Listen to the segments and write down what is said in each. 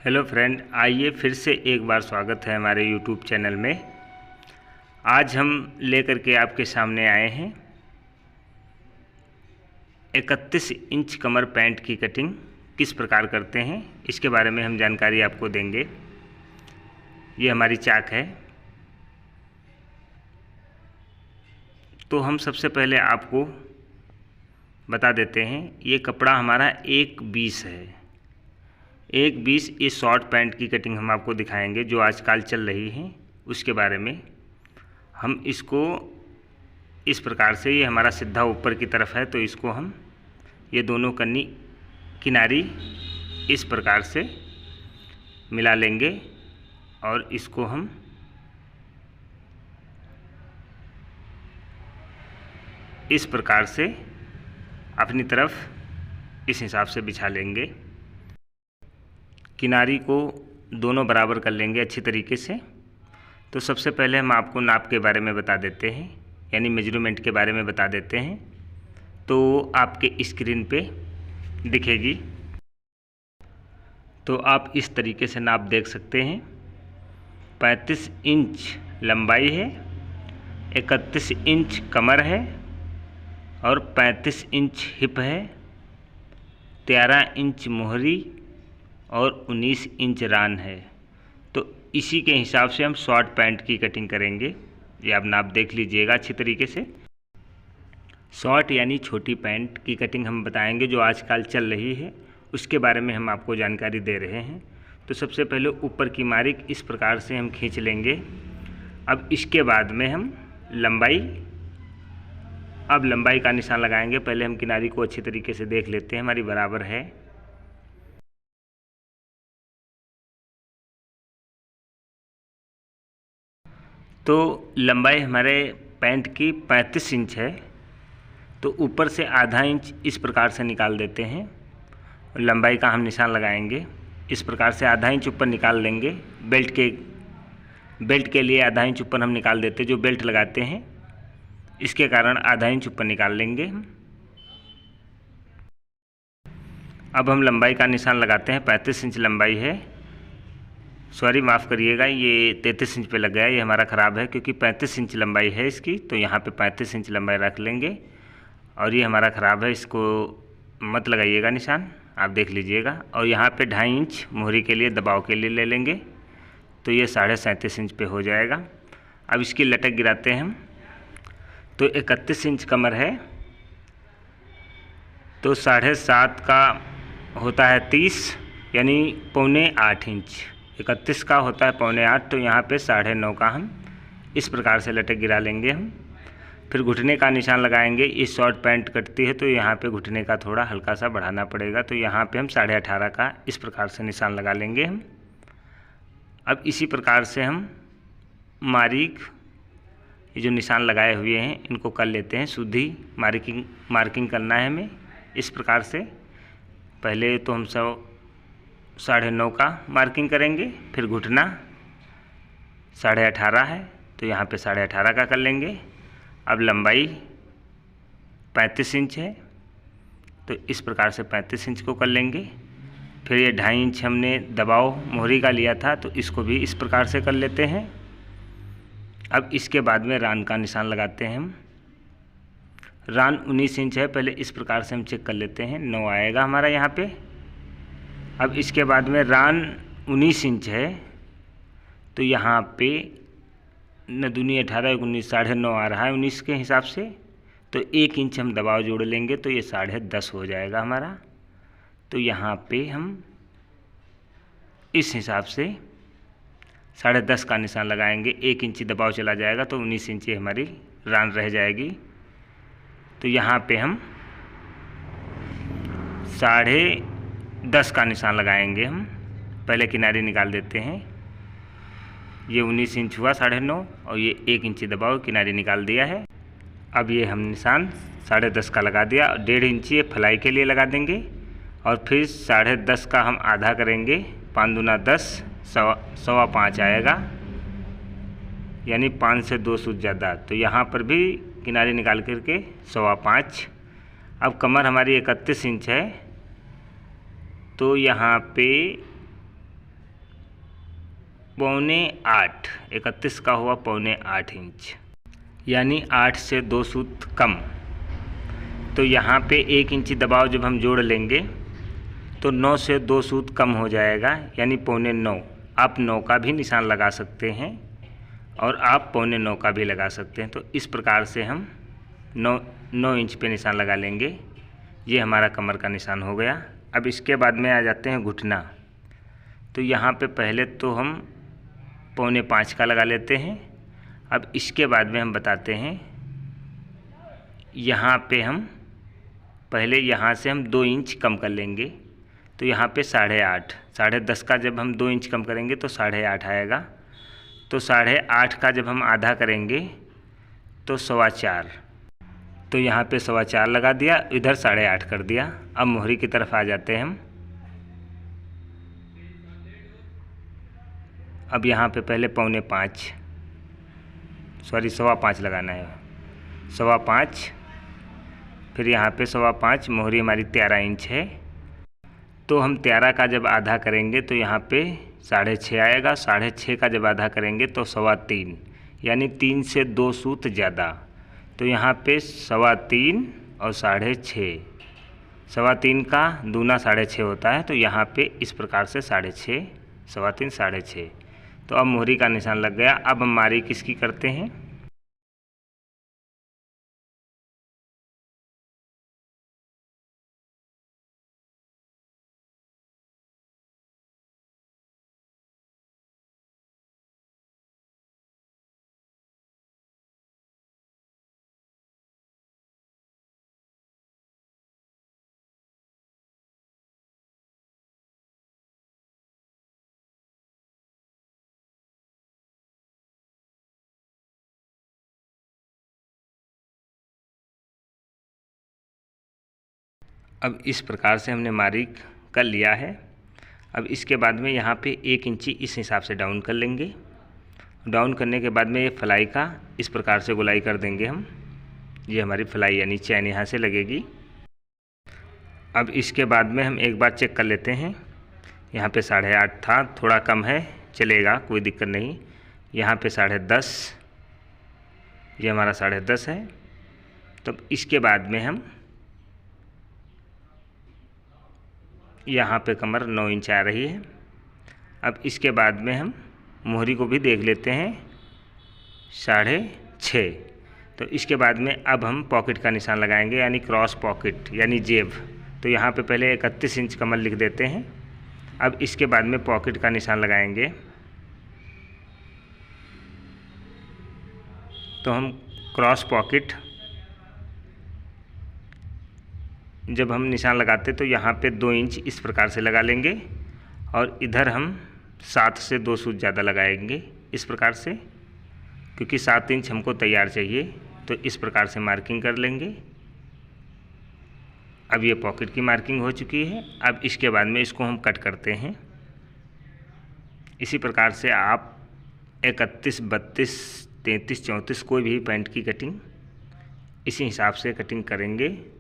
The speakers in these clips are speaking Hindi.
हेलो फ्रेंड, आइए फिर से एक बार स्वागत है हमारे यूट्यूब चैनल में। आज हम लेकर के आपके सामने आए हैं 31 इंच कमर पैंट की कटिंग किस प्रकार करते हैं, इसके बारे में हम जानकारी आपको देंगे। ये हमारी चाक है। तो हम सबसे पहले आपको बता देते हैं, ये कपड़ा हमारा 1/20 है। 1/20 ये शॉर्ट पैंट की कटिंग हम आपको दिखाएंगे जो आजकल चल रही है, उसके बारे में। हम इसको इस प्रकार से, ये हमारा सीधा ऊपर की तरफ है, तो इसको हम ये दोनों किनारी इस प्रकार से मिला लेंगे और इसको हम इस प्रकार से अपनी तरफ इस हिसाब से बिछा लेंगे। किनारी को दोनों बराबर कर लेंगे अच्छी तरीके से। तो सबसे पहले हम आपको नाप के बारे में बता देते हैं, यानी मेजरमेंट के बारे में बता देते हैं। तो आपके स्क्रीन पे दिखेगी, तो आप इस तरीके से नाप देख सकते हैं। 35 इंच लंबाई है, 31 इंच कमर है और 35 इंच हिप है, 13 इंच मोहरी और 19 इंच रान है। तो इसी के हिसाब से हम शॉर्ट पैंट की कटिंग करेंगे। ये आप नाप देख लीजिएगा अच्छी तरीके से। शॉर्ट यानी छोटी पैंट की कटिंग हम बताएंगे जो आजकल चल रही है, उसके बारे में हम आपको जानकारी दे रहे हैं। तो सबसे पहले ऊपर की मार्क इस प्रकार से हम खींच लेंगे। अब इसके बाद में हम लंबाई का निशान लगाएंगे। पहले हम किनारी को अच्छी तरीके से देख लेते हैं, हमारी बराबर है। तो लंबाई हमारे पैंट की 35 इंच है, तो ऊपर से आधा इंच इस प्रकार से निकाल देते हैं। लंबाई का हम निशान लगाएंगे इस प्रकार से, आधा इंच ऊपर निकाल लेंगे। बेल्ट के लिए आधा इंच ऊपर हम निकाल देते, जो बेल्ट लगाते हैं इसके कारण आधा इंच ऊपर निकाल लेंगे। अब हम लंबाई का निशान लगाते हैं। 35 इंच लंबाई है, सॉरी माफ़ करिएगा, ये 33 इंच पे लग गया, ये हमारा ख़राब है क्योंकि 35 इंच लंबाई है इसकी। तो यहाँ पे 35 इंच लंबाई रख लेंगे और ये हमारा ख़राब है, इसको मत लगाइएगा निशान, आप देख लीजिएगा। और यहाँ पे 2.5 इंच मोहरी के लिए, दबाव के लिए ले लेंगे, तो ये 37.5 इंच पे हो जाएगा। अब इसकी लटक गिराते हैं हम। तो 31 इंच कमर है, तो 7.5 का होता है 30, यानी 7.25 इंच। 31 का होता है 7.25, तो यहाँ पे 9.5 का हम इस प्रकार से लटक गिरा लेंगे हम। फिर घुटने का निशान लगाएंगे। इस शॉर्ट पैंट कटती है तो यहाँ पे घुटने का थोड़ा हल्का सा बढ़ाना पड़ेगा, तो यहाँ पे हम 18.5 का इस प्रकार से निशान लगा लेंगे हम। अब इसी प्रकार से हम ये जो निशान लगाए हुए हैं इनको कर लेते हैं। शुद्धि मार्किंग करना है हमें इस प्रकार से। पहले तो हम 9.5 का मार्किंग करेंगे, फिर घुटना 18.5 है, तो यहाँ पे 18.5 का कर लेंगे। अब लंबाई 35 इंच है, तो इस प्रकार से 35 इंच को कर लेंगे। फिर ये 2.5 इंच हमने दबाव मोहरी का लिया था, तो इसको भी इस प्रकार से कर लेते हैं। अब इसके बाद में रान का निशान लगाते हैं हम। रान 19 इंच है, पहले इस प्रकार से हम चेक कर लेते हैं, 9 आएगा हमारा यहाँ पे। अब इसके बाद में रान 19 इंच है, तो यहाँ पे 9 दूनी 18, 19, 9.5 आ रहा है 19 के हिसाब से। तो 1 इंच हम दबाव जोड़ लेंगे, तो ये 10.5 हो जाएगा हमारा। तो यहाँ पे हम इस हिसाब से 10.5 का निशान लगाएंगे। 1 इंच दबाव चला जाएगा, तो 19 इंच हमारी रान रह जाएगी। तो यहाँ पे हम 10.5 का निशान लगाएंगे हम। पहले किनारी निकाल देते हैं। ये 19 इंच हुआ 9.5, और ये 1 इंच दबाव किनारी निकाल दिया है। अब ये हम निशान 10.5 का लगा दिया। 1.5 इंच ये फलाई के लिए लगा देंगे, और फिर 10.5 का हम आधा करेंगे। 5 दूना 10, 5.25 आएगा, यानी 5 से 2 सूझ ज़्यादा। तो यहाँ पर भी किनारी निकाल करके 5.25। अब कमर हमारी 31 इंच है, तो यहाँ पे 8.25, 31 का हुआ 8.25 इंच, यानी 8 से 2 सूत कम। तो यहाँ पे 1 इंची दबाव जब हम जोड़ लेंगे तो 9 से 2 सूत कम हो जाएगा, यानी 8.25। आप 9 का भी निशान लगा सकते हैं और आप 8.25 का भी लगा सकते हैं। तो इस प्रकार से हम 9 इंच पे निशान लगा लेंगे। ये हमारा कमर का निशान हो गया। अब इसके बाद में आ जाते हैं घुटना। तो यहाँ पे पहले तो हम 4.25 का लगा लेते हैं। अब इसके बाद में हम बताते हैं, यहाँ पे हम पहले यहाँ से हम 2 इंच कम कर लेंगे। तो यहाँ पे 8.5, 10.5 का जब हम 2 इंच कम करेंगे तो 8.5 आएगा। तो 8.5 का जब हम आधा करेंगे तो 4.25। तो यहाँ पे 4.25 लगा दिया, इधर 8.5 कर दिया। अब मोहरी की तरफ आ जाते हैं हम। अब यहाँ पे पहले 4.5 लगाना है, 5.25, फिर यहाँ पे 5.25। मोहरी हमारी 13 इंच है। तो हम 13 का जब आधा करेंगे तो यहाँ पे 6.5 आएगा। 6.5 का जब आधा करेंगे तो 3.25, यानी 3 से 2 सूत ज़्यादा। तो यहाँ पे 3.25 और 6.5, 3.25 का दूना 6.5 होता है। तो यहाँ पे इस प्रकार से 6.5, 3.25, 6.5। तो अब मोहरी का निशान लग गया। अब हम मारी किसकी करते हैं। अब इस प्रकार से हमने मारी कर लिया है। अब इसके बाद में यहाँ पे 1 इंची इस हिसाब से डाउन कर लेंगे। डाउन करने के बाद में ये फ्लाई का इस प्रकार से गोलाई कर देंगे हम। ये हमारी फ्लाई यानी चैन यहाँ से लगेगी। अब इसके बाद में हम एक बार चेक कर लेते हैं। यहाँ पे 8.5 था, थोड़ा कम है, चलेगा, कोई दिक्कत नहीं। यहाँ पे 10.5, ये हमारा 10.5 है। तो इसके बाद में हम यहाँ पे कमर 9 इंच आ रही है। अब इसके बाद में हम मोहरी को भी देख लेते हैं, 6.5। तो इसके बाद में अब हम पॉकेट का निशान लगाएंगे, यानी क्रॉस पॉकेट यानी जेब। तो यहाँ पे पहले 31 इंच कमर लिख देते हैं। अब इसके बाद में पॉकेट का निशान लगाएंगे। तो हम क्रॉस पॉकेट जब हम निशान लगाते तो यहाँ पे 2 इंच इस प्रकार से लगा लेंगे और इधर हम 7 से 2 सूत ज़्यादा लगाएंगे इस प्रकार से, क्योंकि 7 इंच हमको तैयार चाहिए। तो इस प्रकार से मार्किंग कर लेंगे। अब ये पॉकेट की मार्किंग हो चुकी है। अब इसके बाद में इसको हम कट करते हैं। इसी प्रकार से आप 31, 32, 33, 34 कोई भी पैंट की कटिंग इसी हिसाब से कटिंग करेंगे।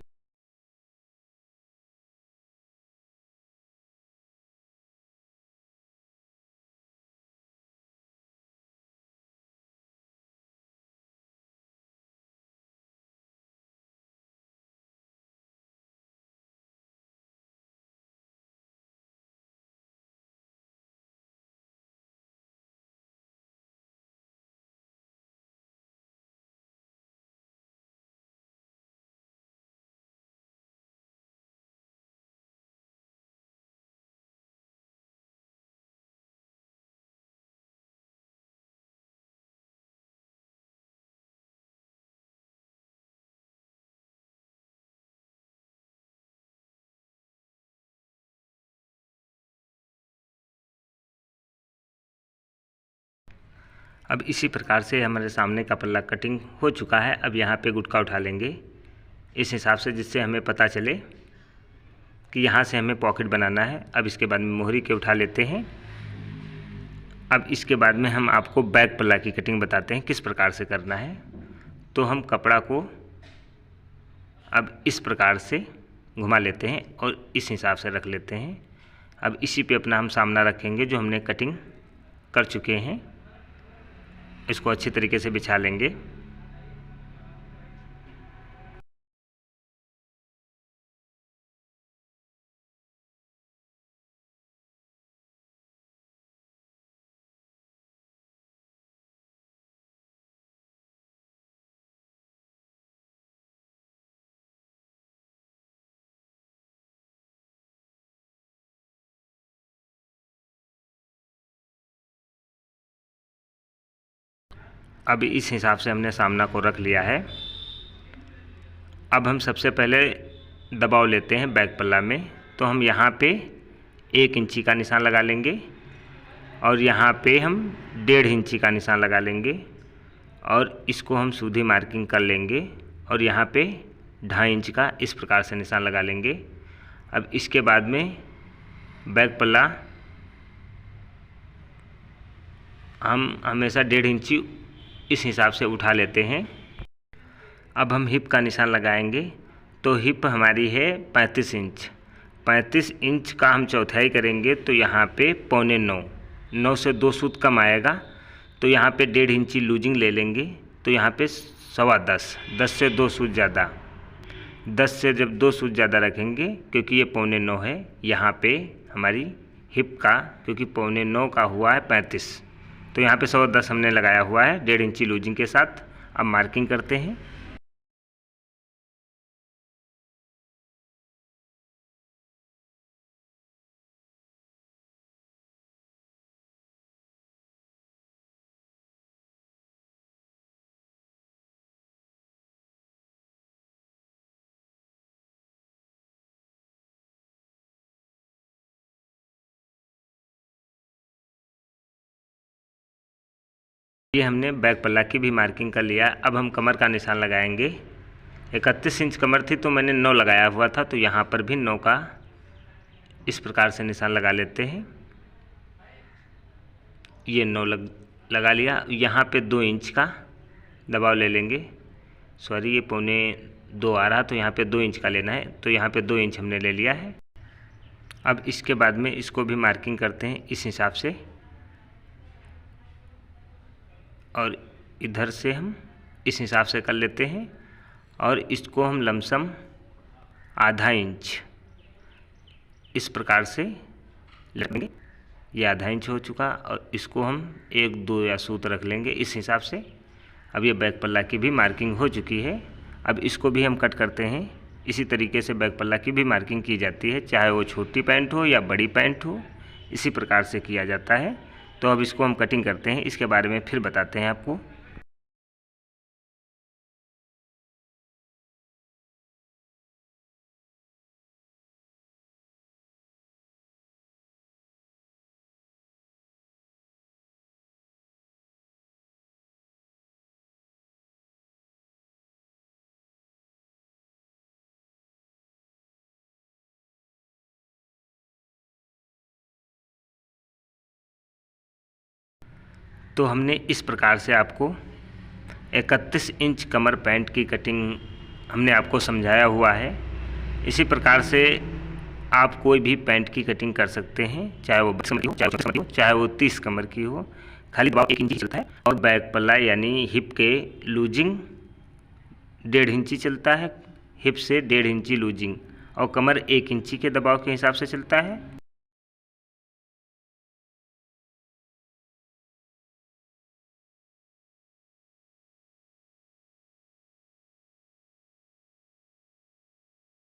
अब इसी प्रकार से हमारे सामने का पल्ला कटिंग हो चुका है। अब यहाँ पे गुटका उठा लेंगे इस हिसाब से, जिससे हमें पता चले कि यहाँ से हमें पॉकेट बनाना है। अब इसके बाद में मोहरी के उठा लेते हैं। अब इसके बाद में हम आपको बैक पल्ला की कटिंग बताते हैं किस प्रकार से करना है। तो हम कपड़ा को अब इस प्रकार से घुमा लेते हैं और इस हिसाब से रख लेते हैं। अब इसी पे अपना हम सामना रखेंगे जो हमने कटिंग कर चुके हैं। इसको अच्छी तरीके से बिछा लेंगे। अब इस हिसाब से हमने सामना को रख लिया है। अब हम सबसे पहले दबाव लेते हैं बैक पल्ला में। तो हम यहाँ पे 1 इंची का निशान लगा लेंगे और यहाँ पे हम 1.5 इंची का निशान लगा लेंगे और इसको हम सीधी मार्किंग कर लेंगे और यहाँ पे 2.5 इंच का इस प्रकार से निशान लगा लेंगे। अब इसके बाद में बैक पल्ला हम हमेशा 1.5 इंची इस हिसाब से उठा लेते हैं। अब हम हिप का निशान लगाएंगे। तो हिप हमारी है 35 इंच। 35 इंच का हम चौथाई करेंगे तो यहाँ पे 8.25 से 2 सूत कम आएगा। तो यहाँ पे 1.5 इंची लूजिंग ले लेंगे। तो यहाँ पे 10.25, 10 से 2 सूत ज़्यादा, 10 से जब 2 सूत ज़्यादा रखेंगे क्योंकि ये 8.25 है यहाँ पे हमारी हिप का, क्योंकि 8.25 का हुआ है 35। तो यहाँ पे 10.25 हमने लगाया हुआ है 1.5 इंची लूजिंग के साथ। अब मार्किंग करते हैं। ये हमने बैक पल्ला की भी मार्किंग कर लिया। अब हम कमर का निशान लगाएंगे। 31 इंच कमर थी तो मैंने 9 लगाया हुआ था, तो यहाँ पर भी 9 का इस प्रकार से निशान लगा लेते हैं। ये 9 लगा लिया। यहाँ पे 2 इंच का दबाव ले लेंगे। सॉरी, ये 2.25 आ रहा, तो यहाँ पे 2 इंच का लेना है। तो यहाँ पे 2 इंच हमने ले लिया है। अब इसके बाद में इसको भी मार्किंग करते हैं इस हिसाब से और इधर से हम इस हिसाब से कर लेते हैं और इसको हम लमसम 0.5 इंच इस प्रकार से लेंगे। ये 0.5 इंच हो चुका और इसको हम 1-2 या सूत रख लेंगे इस हिसाब से। अब ये बैक पल्ला की भी मार्किंग हो चुकी है। अब इसको भी हम कट करते हैं। इसी तरीके से बैक पल्ला की भी मार्किंग की जाती है, चाहे वो छोटी पैंट हो या बड़ी पैंट हो, इसी प्रकार से किया जाता है। तो अब इसको हम कटिंग करते हैं, इसके बारे में फिर बताते हैं आपको। तो हमने इस प्रकार से आपको 31 इंच कमर पैंट की कटिंग हमने आपको समझाया हुआ है। इसी प्रकार से आप कोई भी पैंट की कटिंग कर सकते हैं, चाहे वो 20 कमर की हो, चाहे वो 25 कमर की हो, चाहे वो 30 कमर की हो। खाली दबाव 1 इंची चलता है और बैक पल्ला यानी हिप के लूजिंग 1.5 इंची चलता है। हिप से 1.5 इंची लूजिंग और कमर 1 इंची के दबाव के हिसाब से चलता है।